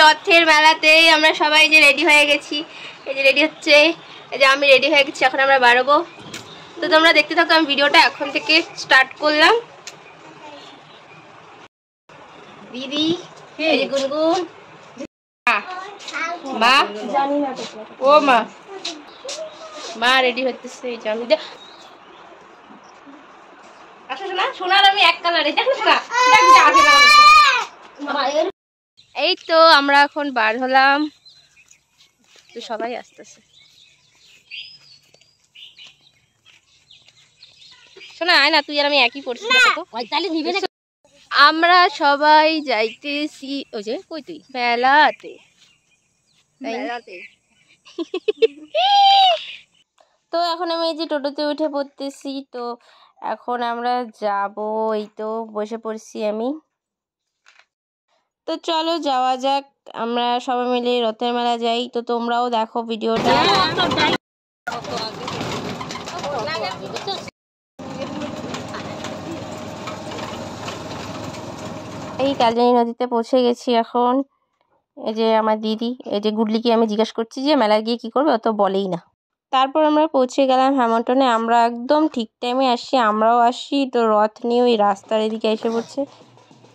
রথের মেলাতে আমরা সবাই যে রেডি হয়ে গেছি, এই যে রেডি হচ্ছে, এই যে আমি রেডি হয়ে গেছি, এখন আমরা বেরোবো। তো তোমরা দেখতে থাকো, আমি ভিডিওটা এখন থেকে স্টার্ট করলাম। দিদি, এই যে গুনগুন, মা, ও মা, মা রেডি হতেছে। এই যে আমি সোনার আমি এক কালারে এই তো আমরা এখন বার হলাম, তো সবাই আসতেছে। শোনা আয় না, তুই আর আমি একই পড়ছি। আমরা সবাই যাইতেছি ওই যে কই তুই মেলাতে। তো এখন আমি এই যে টোটোতে উঠে পড়তেছি, তো এখন আমরা যাব। এই তো বসে পড়ছি আমি। তো চলো যাওয়া যাক, আমরা সবাই মিলে রথের মেলা যাই। তো তোমরাও দেখো ভিডিওটা। এই কালজানি নদীতে পৌঁছে গেছি এখন। এই যে আমার দিদি, এই যে গুডলিকে আমি জিজ্ঞেস করছি যে মেলায় গিয়ে কি করবে, ও তো বলেই না। তারপর আমরা পৌঁছে গেলাম হ্যামিল্টনে। আমরা একদম ঠিক টাইমে আসছি, আমরাও আসছি। তো রথ নিয়ে ওই রাস্তার এদিকে এসে পড়ছে।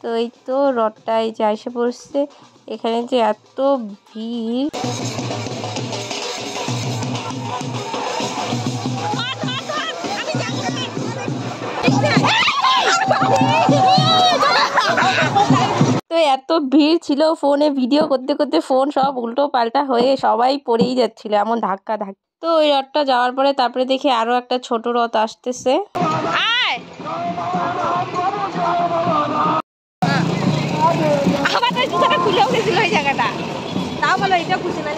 তো এই তো রথটা এই যে এসে পড়ছে। এখানে যে এত ভিড়, তো এত ভিড় ছিল, ফোনে ভিডিও করতে করতে ফোন সব উল্টো পাল্টা হয়ে সবাই পড়েই যাচ্ছিল, এমন ধাক্কা ধাক্কা। তো ওই রথটা যাওয়ার পরে তারপরে দেখি আরো একটা ছোট রথ আসতেছে। খুলেও গেছিল ওই জায়গাটা, তাও বলো এটা খুশি না।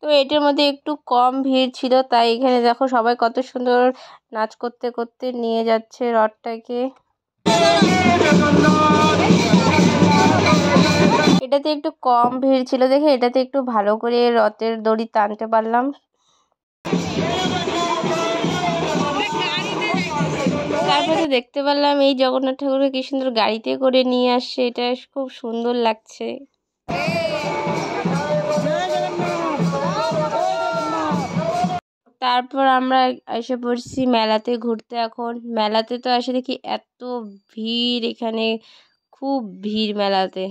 তো এটার মধ্যে একটু কম ভিড় ছিল, তাই এখানে দেখো সবাই কত সুন্দর নাচ করতে করতে নিয়ে যাচ্ছে রথটাকে। এটাতে একটু কম ভিড় ছিল দেখে এটাতে একটু ভালো করে রথের দড়ি টানতে পারলাম। তারপরে দেখতে পারলাম এই জগন্নাথ ঠাকুরকে কি সুন্দর গাড়িতে করে নিয়ে আসছে, এটা খুব সুন্দর লাগছে। তারপর আমরা এসে পড়ছি মেলাতে ঘুরতে। এখন মেলাতে তো এসে দেখি এত ভিড়, এখানে খুব ভিড় মেলাতে।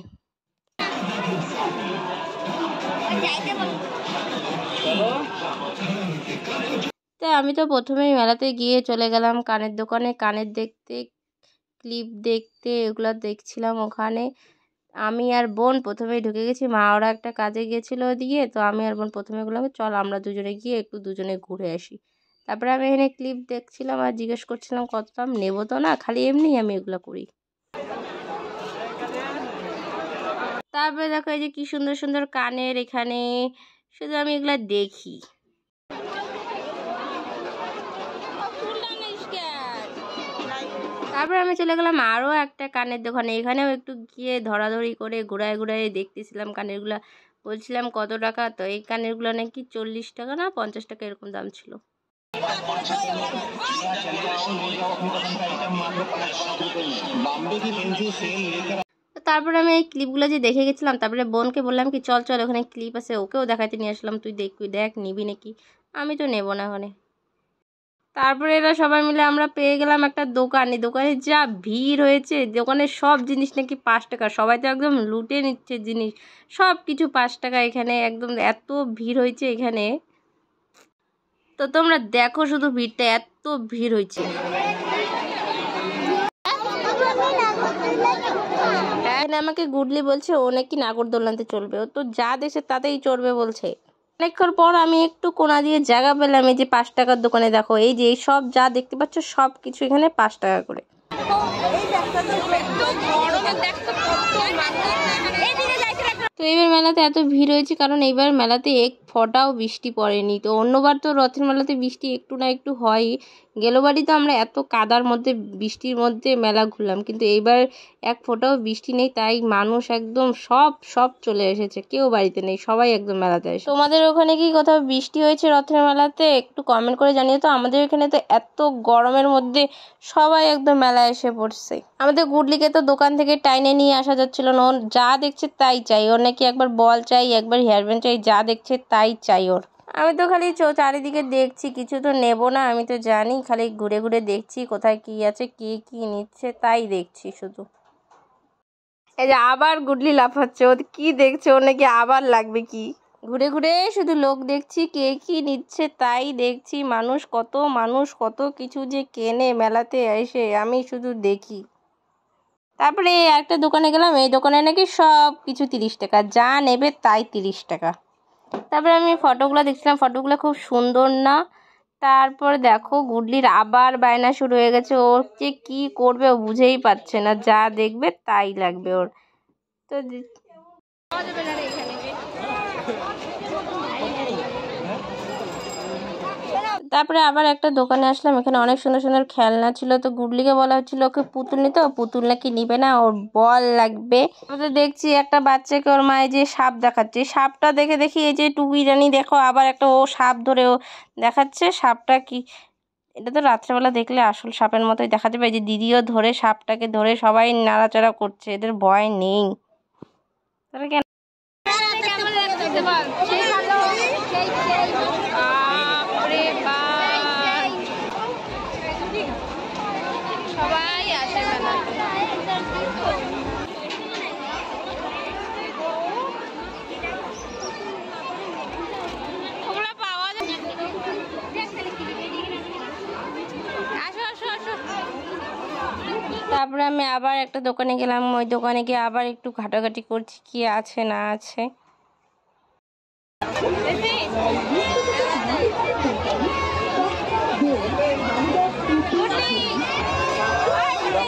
তাই আমি তো প্রথমেই মেলাতে গিয়ে চলে গেলাম কানের দোকানে, কানের দেখতে, ক্লিপ দেখতে, এগুলো দেখছিলাম ওখানে। আমি আর বোন প্রথমেই ঢুকে গেছি, মা ওরা একটা কাজে গিয়েছিল ওদিকে। তো আমি আর বোন প্রথমে বললাম চল আমরা দুজনে গিয়ে একটু দুজনে ঘুরে আসি। তারপরে আমি এখানে ক্লিপ দেখছিলাম আর জিজ্ঞেস করছিলাম কত দাম, নেবো তো না, খালি এমনি আমি এগুলো করি। তারপরে দেখো এই যে কি সুন্দর সুন্দর কানের, এখানে শুধু আমি এগুলা দেখি। তারপরে আমি চলে গেলাম আরও একটা কানের দোকানে, এখানেও একটু গিয়ে ধরাধরি করে ঘুরায় ঘুরায় দেখতেছিলাম কানেরগুলা। বলছিলাম কত টাকা, তো এই কানেরগুলো নাকি 40 টাকা না 50 টাকা এরকম দাম ছিল। তারপরে আমি এই ক্লিপগুলো যে দেখে গেছিলাম, তারপরে বোনকে বললাম কি চল চল ওখানে ক্লিপ আছে, ওকেও দেখাতে নিয়ে আসলাম, তুই দেখবি, দেখ নিবি নাকি। আমি তো নেবো না ওখানে। তারপরে এরা সবাই মিলে আমরা পেয়ে গেলাম একটা দোকানে, দোকানে যা ভিড় হয়েছে, দোকানে সব জিনিস নাকি 5 টাকা, সবাই তো একদম লুটে নিচ্ছে জিনিস, সব কিছু 5 টাকা এখানে, একদম এত ভিড় হয়েছে এখানে। তো তোমরা দেখো শুধু ভিড়টা, এত ভিড় হয়েছে। এখানে আমাকে গুডলি বলছে ও নাকি নাগরদোলনাতে চলবে, ও তো যা দেখছে তাতেই চড়বে বলছে। অনেকক্ষণ পর আমি একটু কোনা দিয়ে জায়গা পেলাম, এই যে 5 টাকার দোকানে। দেখো এই যে সব যা দেখতে পাচ্ছ সব কিছু এখানে 5 টাকা করে। তো এবার মেলাতে এত ভিড় হয়েছে কারণ এইবার মেলাতে এক ফোঁটাও বৃষ্টি পড়েনি। তো অন্যবার তো রথের মেলাতে বৃষ্টি একটু না একটু হয়ই। গেলোবারই তো আমরা এত কাদার মধ্যে বৃষ্টির মধ্যে মেলা ঘুরলাম, কিন্তু এইবার এক ফোঁটাও বৃষ্টি নেই, তাই মানুষ একদম সব চলে এসেছে, কেউ বাড়িতে নেই, সবাই একদম মেলাতে এসে। তোমাদের ওখানে কি কোথাও বৃষ্টি হয়েছে রথের মেলাতে? একটু কমেন্ট করে জানিয়ে। তো আমাদের এখানে তো এত গরমের মধ্যে সবাই একদম মেলায় এসে পড়ছে। আমাদের গুডলিকে তো দোকান থেকে টাইনে নিয়ে আসা যাচ্ছিল না, ও যা দেখছে তাই চাই। ওর নাকি একবার বল চাই, একবার হেয়ার ব্যান্ড চাই, যা দেখছে তাই চাই ওর। আমি তো খালি চারিদিকে দেখছি, কিছু তো নেব না, আমি তো জানি, খালি ঘুরে ঘুরে দেখছি কোথায় কি আছে, কে কি নিচ্ছে তাই দেখছি শুধু। এই যে আবার গুডলি লাফাচ্ছে, ও কি দেখছে, ওর নাকি আবার লাগবে কি। ঘুরে ঘুরে শুধু লোক দেখছি, কে কি নিচ্ছে তাই দেখছি। মানুষ কত কিছু যে কেনে মেলাতে এসে, আমি শুধু দেখি। তারপরে একটা দোকানে গেলাম, এই দোকানে নাকি সব কিছু 30 টাকা, যা নেবে তাই 30 টাকা। তারপরে আমি ফটোগুলো দেখছিলাম, ফটোগুলো খুব সুন্দর না? তারপর দেখো গুডলির আবার বায়না শুরু হয়ে গেছে, ও যে কি করবে ও বুঝেই পাচ্ছে না, যা দেখবে তাই লাগবে ওর। তো তারপরে আবার একটা দোকানে আসলাম, এখানে অনেক সুন্দর সুন্দর খেলনা ছিল। তো গুডলিকে বলা হচ্ছিল ওকে পুতুল নিতে, ও পুতুল নাকি নিবে না, ওর বল লাগবে। তো দেখছি একটা বাচ্চাকে ওর মায়ে যে সাপ দেখাচ্ছে, সাপটা দেখে দেখি এই যে টুকি রানী দেখো আবার একটা ও সাপ ধরে ও দেখাচ্ছে। সাপটা কি, এটা তো রাত্রেবেলা দেখলে আসল সাপের মতোই দেখা যাবে। এই যে দিদিও ধরে সাপটাকে ধরে সবাই নাড়াচাড়া করছে, এদের ভয় নেই। তাহলে কেন সবাই আসে তারপরে আমি আবার একটা দোকানে গেলাম, ওই দোকানে গিয়ে আবার একটু ঘাটাঘাটি করছি কি আছে না আছে।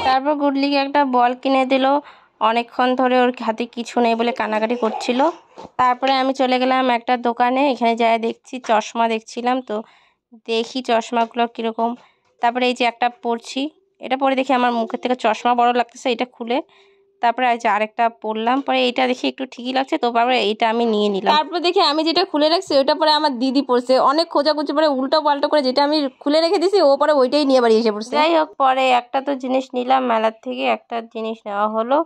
তারপর গুডলিকে একটা বল কিনে দিল, অনেকক্ষণ ধরে ওর হাতে কিছু নেই বলে কান্নাকাটি করছিল। তারপরে আমি চলে গেলাম একটা দোকানে, এখানে যাই দেখছি চশমা দেখছিলাম, তো দেখি চশমাগুলো কীরকম। তারপরে এই যে একটা পরছি, এটা পরে দেখি আমার মুখের থেকে চশমা বড় লাগতেছে, এটা খুলে তারপরে এই যে আরেকটা পরলাম, পরে এইটা দেখি একটু ঠিকই লাগছে, তো তারপরে এইটা আমি নিয়ে নিলাম। তারপর দেখি আমি যেটা খুলে রাখছি ওইটা পরে আমার দিদি পড়ছে, অনেক খোঁজাখুঁজি পরে উল্টো পাল্টা করে যেটা আমি খুলে রেখে দিছি ও পরে ওইটাই নিয়ে বাড়ি এসে পড়ছে। যাই হোক, পরে একটা তো জিনিস নিলাম মেলার থেকে, একটা জিনিস নেওয়া হলো।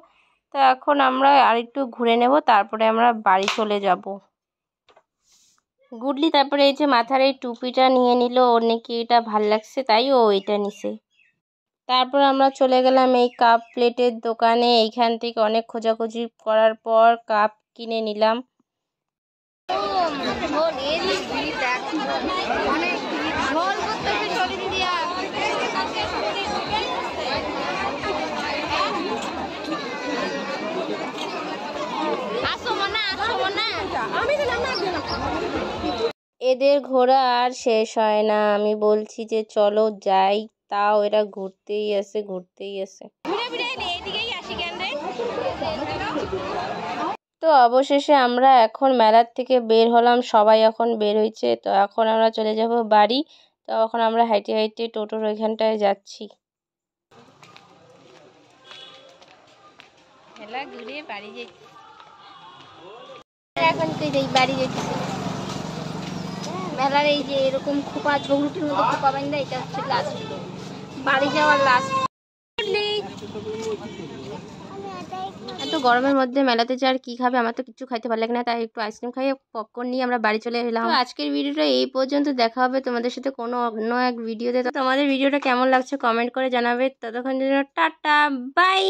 তো এখন আমরা আরেকটু ঘুরে নেব, তারপরে আমরা বাড়ি চলে যাব। গুডলি তারপরে এই যে মাথার এই টুপিটা নিয়ে নিল, ওর নাকি এটা ভাল লাগছে তাই ও এটা নিছে। তারপর আমরা চলে গেলাম এই কাপ প্লেটের দোকানে, এইখান থেকে অনেক খোঁজাখুঁজি করার পর কাপ কিনে নিলাম। এদের ঘোরা আর শেষ হয় না, আমি বলছি যে চলো যাই, তাও এরা ঘুরতেই আছে ঘুরতেই আছে। তো অবশেষে আমরা এখন মেলার থেকে বের হলাম, সবাই এখন বের হয়েছে, তো এখন আমরা চলে যাব বাড়ি। তো এখন আমরা হাইটে হাইটে টোটোর ওইখানটায় যাচ্ছি। মেলা ঘুরে বাড়ি যাচ্ছি, এখন তো এই বাড়ি যাচ্ছি। মেলার এই যে এরকম খোপা ঝগড়ুটির মতো খোপা বান্ধা, এটা হচ্ছে লাস্ট বাড়ি যাওয়ার লাস্ট। এত গরমের মধ্যে মেলাতে যে আর কি খাবে, আমার তো কিছু খাইতে ভালো লাগে না, তাই একটু আইসক্রিম খাইয়ে পপকর্ন নিয়ে আমরা বাড়ি চলে এলাম। আজকের ভিডিওটা এই পর্যন্ত, দেখা হবে তোমাদের সাথে কোনো অন্য এক ভিডিওতে। তোমাদের ভিডিওটা কেমন লাগছে কমেন্ট করে জানাবে। ততক্ষণ জন্য টাটা বাই।